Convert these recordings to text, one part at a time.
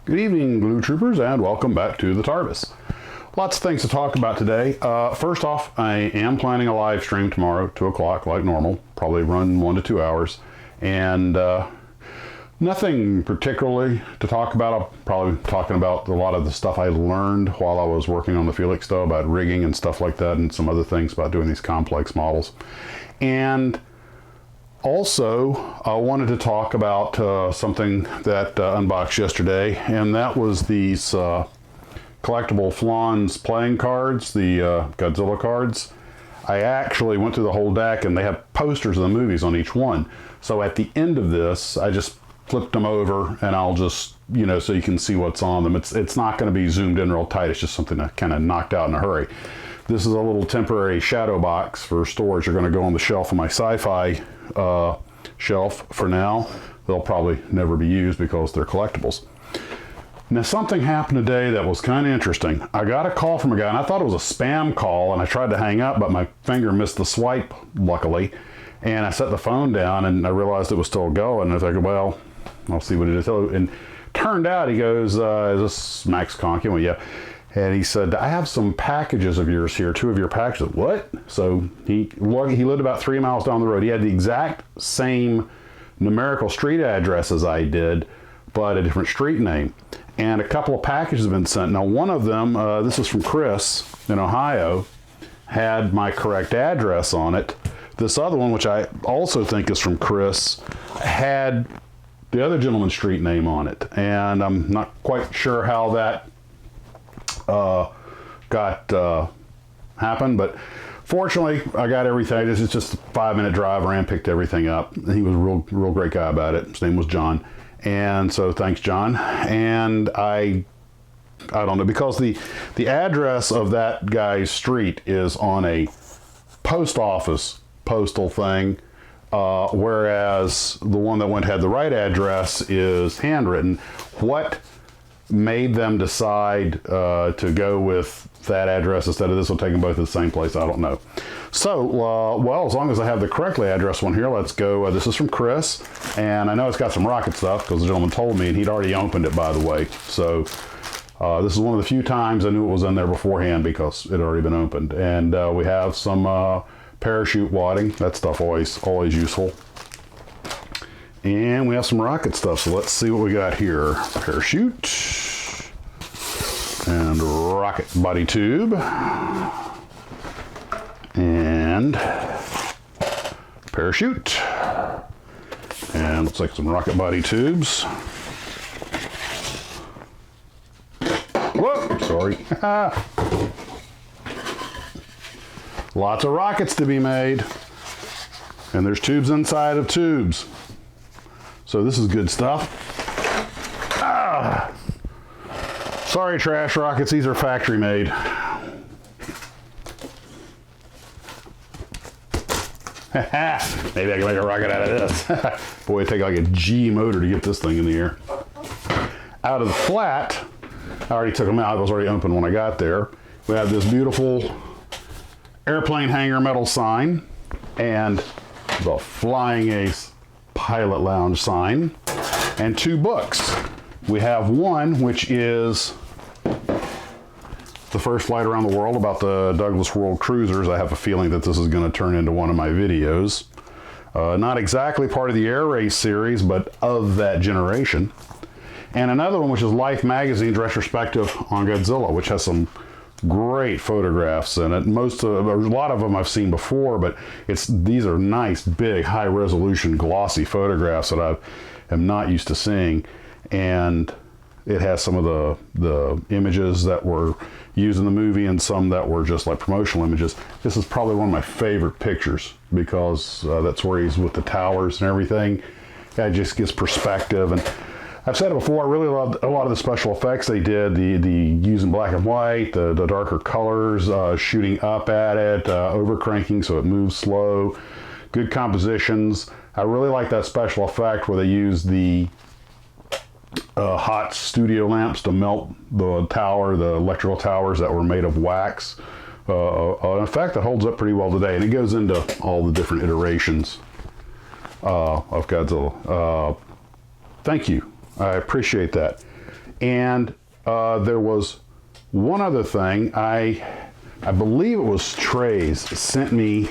Good evening, Glue Troopers, and welcome back to the TARDIS. Lots of things to talk about today. First off, I am planning a live stream tomorrow, 2 o'clock, like normal. Probably run 1 to 2 hours. And nothing particularly to talk about. I'll probably be talking about a lot of the stuff I learned while I was working on the Felix, though, about rigging and stuff like that, and some other things about doing these complex models. And also, I wanted to talk about something that unboxed yesterday, and that was these collectible Flans playing cards, the Godzilla cards. I actually went through the whole deck, and they have posters of the movies on each one. So at the end of this, I just flipped them over, and I'll just, you know, so you can see what's on them. It's not going to be zoomed in real tight. It's just something I kind of knocked out in a hurry. This is a little temporary shadow box for storage. They're going to go on the shelf of my sci-fi shelf for now. They'll probably never be used because they're collectibles. Now, something happened today that was kind of interesting. I got a call from a guy, and I thought it was a spam call, and I tried to hang up, but my finger missed the swipe, luckily. And I set the phone down, and I realized it was still going. And I was like, well, I'll see what it is. And turned out, he goes, is this Max Conk? Well, yeah. And he said, I have some packages of yours here, 2 of your packages. What? So he lived about 3 miles down the road. He had the exact same numerical street address as I did, but a different street name. And a couple of packages have been sent. Now, one of them, this is from Chris in Ohio, had my correct address on it. This other one, which I also think is from Chris, had the other gentleman's street name on it. And I'm not quite sure how that happened, but fortunately I got everything. This is just a 5-minute drive. Ran, picked everything up. He was a real great guy about it. His name was John, and so thanks, John. And I don't know, because the address of that guy's street is on a post office postal thing, whereas the one that had the right address is handwritten. What made them decide to go with that address instead of this one, taking both to the same place? I don't know. So, well, as long as I have the correctly addressed one here, let's go. This is from Chris, and I know it's got some rocket stuff because the gentleman told me, and he'd already opened it, by the way. So this is one of the few times I knew it was in there beforehand because it had already been opened. And we have some parachute wadding. That stuff always useful. And we have some rocket stuff, so let's see what we got here. Parachute and rocket body tube and parachute, and looks like some rocket body tubes. Whoa, sorry. Lots of rockets to be made, and there's tubes inside of tubes. So this is good stuff. Sorry, trash rockets. These are factory made. Maybe I can make a rocket out of this. Boy, it'd take like a G motor to get this thing in the air. Out of the flat, I already took them out. It was already open when I got there. We have this beautiful airplane hangar metal sign and the Flying Ace Pilot Lounge sign, and 2 books. We have one which is The First Flight Around the World, about the Douglas World Cruisers. I have a feeling that this is going to turn into one of my videos. Not exactly part of the Air Race series, but of that generation. And another one which is Life Magazine's retrospective on Godzilla, which has some great photographs in it. A lot of them I've seen before, but these are nice, big, high-resolution, glossy photographs that I am not used to seeing. And it has some of the images that were used in the movie and some that were just like promotional images. This is probably one of my favorite pictures because that's where he's with the towers and everything. It just gives perspective. And I've said it before, I really loved a lot of the special effects they did, the using black and white, the darker colors, shooting up at it, overcranking so it moves slow, good compositions. I really like that special effect where they use the hot studio lamps to melt the tower, the electrical towers that were made of wax. An effect that holds up pretty well today, and it goes into all the different iterations of Godzilla. Thank you. I appreciate that. And there was one other thing. I believe it was Trey's sent me,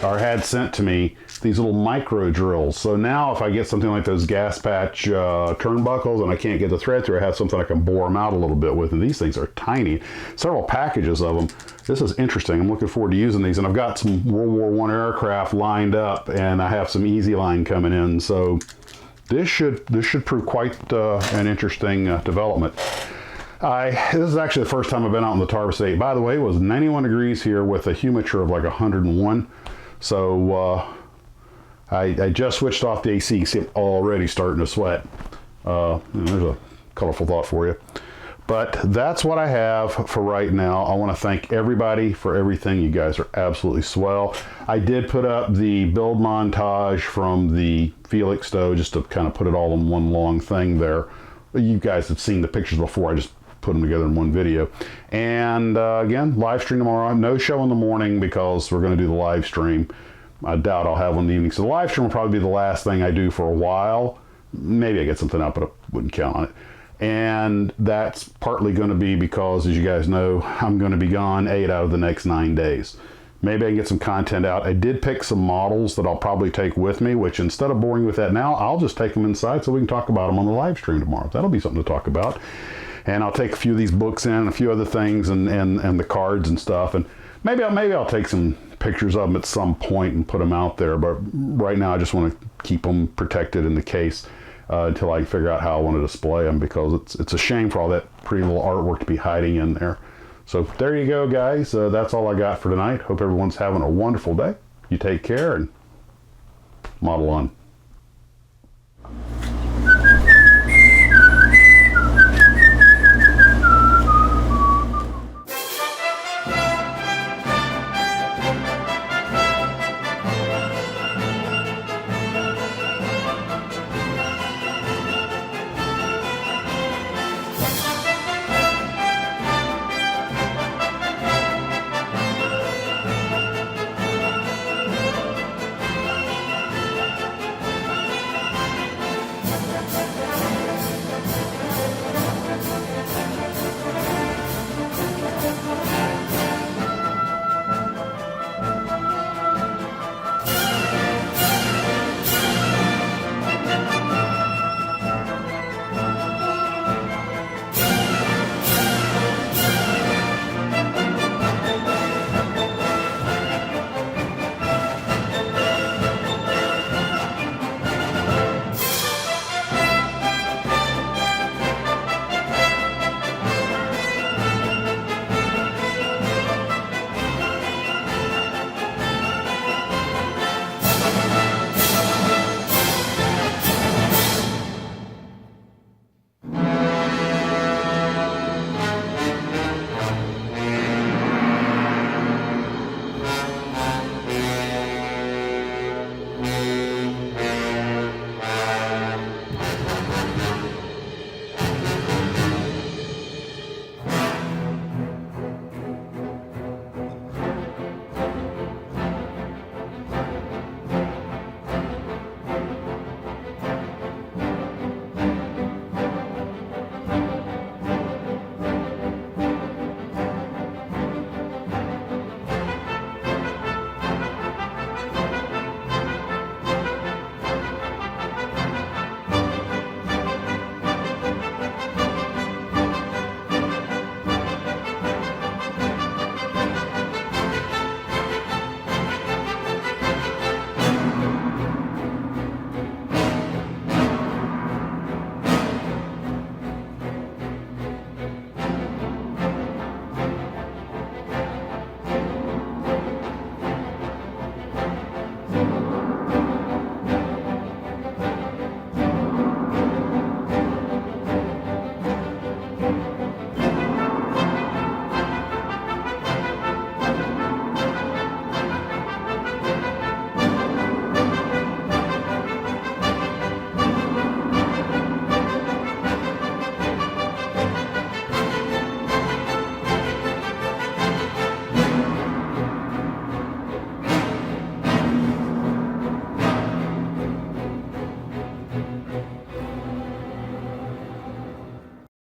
or had sent to me, these little micro drills. So now if I get something like those gas patch turnbuckles and I can't get the thread through, I have something I can bore them out a little bit with. And these things are tiny. Several packages of them. This is interesting. I'm looking forward to using these. And I've got some World War I aircraft lined up, and I have some Easy Line coming in. So this should prove quite an interesting development. This is actually the first time I've been out in the Tarvis 8. By the way, it was 91 degrees here with a humidity of like 101. So I just switched off the AC. You see I'm already starting to sweat. There's a colorful thought for you. But that's what I have for right now. I want to thank everybody for everything. You guys are absolutely swell. I did put up the build montage from the Felix stove just to kind of put it all in one long thing there. You guys have seen the pictures before. I just put them together in one video. And again, live stream tomorrow. No show in the morning because we're going to do the live stream. I doubt I'll have one in the evening. So the live stream will probably be the last thing I do for a while. Maybe I get something up, but I wouldn't count on it. And that's partly going to be because, as you guys know, I'm going to be gone 8 out of the next 9 days. Maybe I can get some content out. I did pick some models that I'll probably take with me, which instead of boring with that now, I'll just take them inside so we can talk about them on the live stream tomorrow. That'll be something to talk about. And I'll take a few of these books in, and a few other things, and the cards and stuff. And maybe I'll take some pictures of them at some point and put them out there. But right now, I just want to keep them protected in the case until I can figure out how I want to display them, because it's a shame for all that pretty little artwork to be hiding in there. So there you go, guys. That's all I got for tonight. Hope everyone's having a wonderful day. You take care and model on.